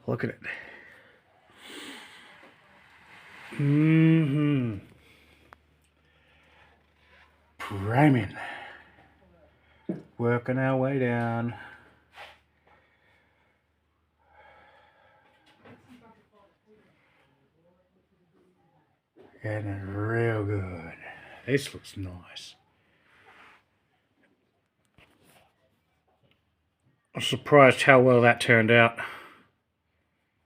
Look at it. Priming. Working our way down. Getting real good. This looks nice. I'm surprised how well that turned out.